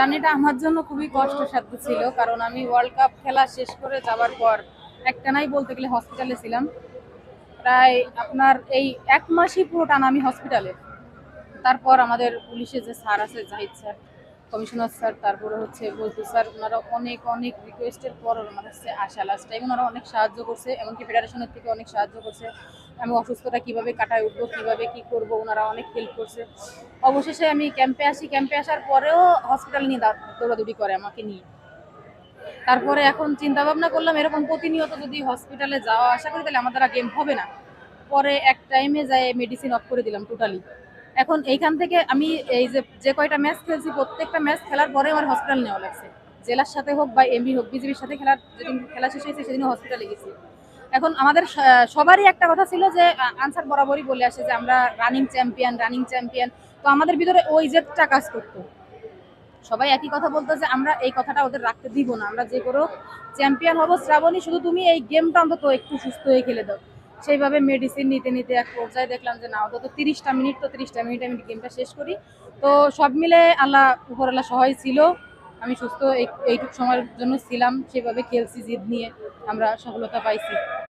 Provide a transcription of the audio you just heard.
জার্নিটা আমার জন্য খুবই কষ্টসাধ্য ছিল, কারণ আমি ওয়ার্ল্ড কাপ খেলা শেষ করে যাওয়ার পর একটানাই বলতে গেলে হসপিটালে ছিলাম। প্রায় আপনার এই 1 মাসই পুরো টানা আমি হসপিটালে। তারপর আমাদের পুলিশে যে স্যার আছে, জাহিদ স্যার, কমিশনার স্যার, তারপরে হচ্ছে বজলু স্যার, ওনারা অনেক অনেক রিকোয়েস্টের পর আমার কাছে আসা লাস্ট টাইম। ওনারা অনেক সাহায্য করছে, এমনকি ফেডারেশনের থেকে অনেক সাহায্য করছে। আমি অসুস্থতা কিভাবে কাটায় উঠবো, কিভাবে কি করব, ওনারা অনেক হেল্প করছে। অবশেষে আমি ক্যাম্পে আসি। ক্যাম্পে আসার পরেও হসপিটাল নিয়ে দৌড়াদৌড়ি করে আমাকে নিয়ে। তারপরে এখন চিন্তা ভাবনা করলাম, এরকম প্রতিনিয়ত যদি হসপিটালে যাওয়া আসা করি তাহলে আমার দ্বারা গেম হবে না। পরে এক টাইমে যাই মেডিসিন অফ করে দিলাম টোটালি। এখন এইখান থেকে আমি এই যে যে কয়টা ম্যাচ খেলছি, প্রত্যেকটা ম্যাচ খেলার পরে আমার হসপিটাল নেওয়া লাগছে। জেলার সাথে হোক বা এমবি হোক, বিজিবির সাথে যেদিন খেলা শেষ হয়েছে সেদিন হসপিটালে গেছি। এখন আমাদের সবারই একটা কথা ছিল যে আনসার বরাবরই বলে আসে যে আমরা রানিং চ্যাম্পিয়ন, রানিং চ্যাম্পিয়ন। তো আমাদের ভিতরে ওই জেদটা কাজ করতো। সবাই একই কথা বলতো যে আমরা এই কথাটা ওদের রাখতে দিব না, আমরা যে করো চ্যাম্পিয়ন হবো, শ্রাবণী শুধু তুমি এই গেমটা অন্তত একটু সুস্থ হয়ে খেলে দাও। সেইভাবে মেডিসিন নিতে নিতে এক পর্যায়ে দেখলাম যে না, অন্তত 30টা মিনিট, তো 30টা মিনিট আমি গেমটা শেষ করি। তো সব মিলে আল্লাহ উপরওয়ালা সহায় ছিল। আমি সুস্থ এইটুকু সময়ের জন্য ছিলাম, সেভাবে খেলছি জিদ নিয়ে, আমরা সফলতা পাইছি।